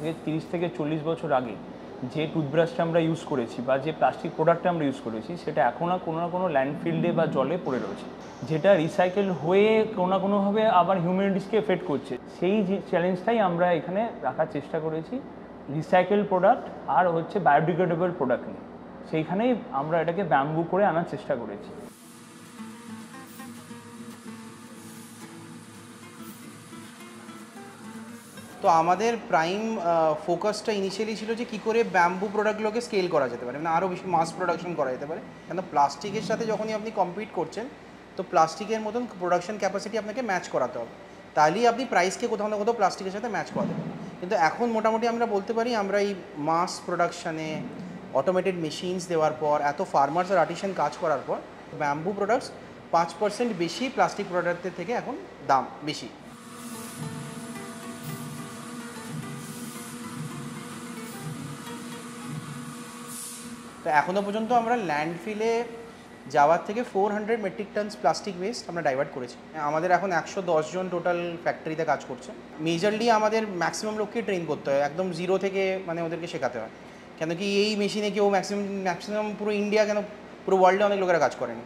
থেকে 30 থেকে 40 বছর আগে যে টুথব্রাশটা আমরা ইউজ করেছি বা যে প্লাস্টিক প্রোডাক্টটা আমরা ইউজ করেছি সেটা এখন আর কোনো না কোনো ল্যান্ডফিল্ডে বা জলে পড়ে রয়েছে, যেটা রিসাইকেল হয়ে কোনো না কোনোভাবে আবার হিউম্যানিটিসকে এফেক্ট করছে। সেই যে চ্যালেঞ্জটাই আমরা এখানে রাখার চেষ্টা করেছি, রিসাইকেল প্রোডাক্ট আর হচ্ছে বায়োডিগ্রেডেবল প্রোডাক্ট নিয়ে। সেইখানেই আমরা এটাকে ব্যাম্বু করে আনার চেষ্টা করেছি। তো আমাদের প্রাইম ফোকাসটা ইনিশিয়ালি ছিল যে কী করে ব্যাম্বু প্রোডাক্টগুলোকে স্কেল করা যেতে পারে, মানে আরও বেশি মাস প্রোডাকশন করা যেতে পারে। কেন প্লাস্টিকের সাথে যখনই আপনি কম্পিট করছেন তো প্লাস্টিকের মতন প্রোডাকশন ক্যাপাসিটি আপনাকে ম্যাচ করাতে হবে, তাহলেই আপনি প্রাইসকে কোথাও না কোথাও প্লাস্টিকের সাথে ম্যাচ করাতে পারেন। কিন্তু এখন মোটামুটি আমরা বলতে পারি আমরা এই মাস প্রোডাকশানে অটোমেটেড মেশিনস দেওয়ার পর, এত ফার্মার্স আর আর্টিসান কাজ করার পর ব্যাম্বু প্রোডাক্টস 5% বেশি প্লাস্টিক প্রোডাক্টের থেকে এখন দাম বেশি। তো এখনও পর্যন্ত আমরা ল্যান্ডফিলে যাওয়ার থেকে 400 মেট্রিক টনস প্লাস্টিক ওয়েস্ট আমরা ডাইভার্ট করেছি। আমাদের এখন 110 জন টোটাল ফ্যাক্টরিতে কাজ করছে। মেজরলি আমাদের ম্যাক্সিমাম লোককে ট্রেন করতে হয়, একদম জিরো থেকে, মানে ওদেরকে শেখাতে হয়। কেন কি এই মেশিনে কেউ ম্যাক্সিমাম পুরো ইন্ডিয়া কেন পুরো ওয়ার্ল্ডে অনেক লোকেরা কাজ করেনি।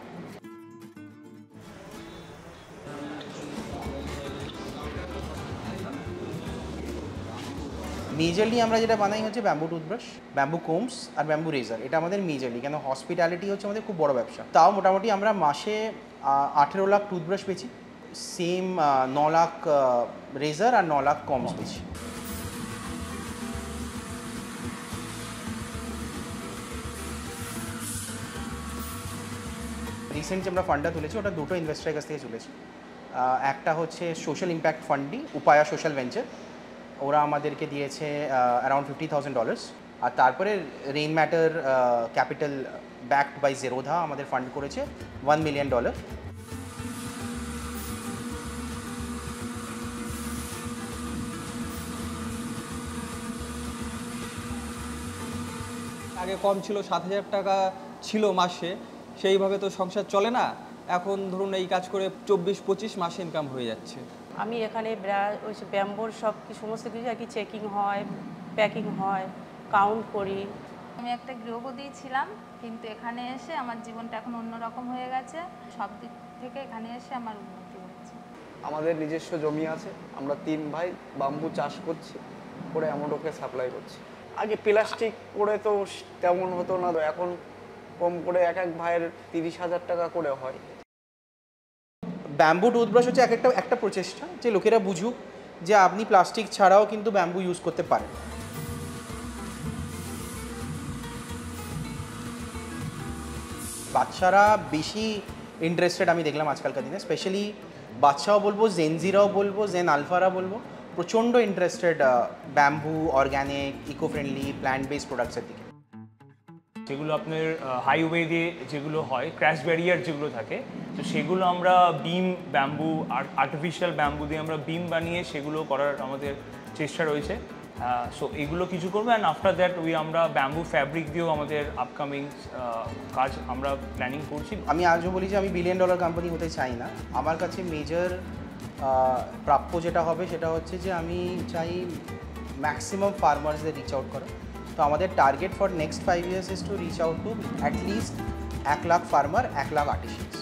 মেজরলি আমরা যেটা বানাই হচ্ছে ব্যাম্বু টুথব্রাশ, ব্যাম্বু কোমস আর ব্যাম্বু রেজার। এটা আমাদের মেজরলি, কেন হসপিটালিটি হচ্ছে আমাদের খুব বড় ব্যবসা। তাও মোটামুটি আমরা মাসে 18 লাখ টুথব্রাশ বেচি, সেম 9 লাখ রেজার আর 9 লাখ কোমস বেচি। রিসেন্ট যে আমরা ফান্ডটা তুলেছি ওটা দুটো ইনভেস্টারের কাছ থেকে তুলেছি। একটা হচ্ছে সোশ্যাল ইম্প্যাক্ট ফান্ডই, উপায়া সোশ্যাল ভেঞ্চার, ওরা আমাদেরকে দিয়েছে অ্যারাউন্ড $50,000। আর তারপরে Rainmatter Capital backed by Zerodha আমাদের ফান্ড করেছে $1 মিলিয়ন। আগে কম ছিল, 7,000 টাকা ছিল মাসে, সেইভাবে তো সংসার চলে না। এখন ধরুন এই কাজ করে 24-25 মাসে ইনকাম হয়ে যাচ্ছে। আমি এখানে ওই ব্যাম্বোর সমস্ত কিছু আর কি চেকিং হয়, প্যাকিং হয়, কাউন্ট করি। আমি একটা গৃহবধূ ছিলাম, কিন্তু এখানে এসে আমার জীবনটা এখন অন্যরকম হয়ে গেছে। সব দিক থেকে এখানে এসে আমার উন্নতি হয়েছে। আমাদের নিজস্ব জমি আছে, আমরা 3 ভাই বাম্বু চাষ করছি, করে আমাদেরকে সাপ্লাই করছি। আগে প্লাস্টিক করে তো তেমন হতো না, এখন কম করে এক ভাইয়ের 30,000 টাকা করে হয়। ব্যাম্বু টুথব্রাশ হচ্ছে একটা প্রচেষ্টা যে লোকেরা বুঝুক যে আপনি প্লাস্টিক ছাড়াও কিন্তু ব্যাম্বু ইউজ করতে পারেন। বাচ্চারা বেশি ইন্টারেস্টেড আমি দেখলাম আজকালকার দিনে, স্পেশালি বাচ্চাও বলবো, জেনজিরাও বলবো, জেন আলফারা বলবো, প্রচণ্ড interested bamboo, organic, eco friendly, plant based প্রোডাক্টসের দিকে। যেগুলো আপনার হাইওয়ে দিয়ে যেগুলো হয়, ক্র্যাশ ব্যারিয়ার যেগুলো থাকে, তো সেগুলো আমরা বিম ব্যাম্বু আর আর্টিফিশিয়াল ব্যাম্বু দিয়ে আমরা বিম বানিয়ে সেগুলো করার আমাদের চেষ্টা রয়েছে। সো এগুলো কিছু করবো, অ্যান্ড আফটার দ্যাট আমরা ব্যাম্বু ফ্যাব্রিক দিয়েও আমাদের আপকামিং কাজ আমরা প্ল্যানিং করছি। আমি আজও বলি যে আমি $1 বিলিয়ন কোম্পানি হতে চাই না। আমার কাছে মেজর প্রাপ্য যেটা হবে সেটা হচ্ছে যে আমি চাই ম্যাক্সিমাম ফার্মার্সদের রিচ আউট করা। তো আমাদের target for next 5 years is to reach out to at least 1 lakh farmer, 1 lakh আর্টিসানস।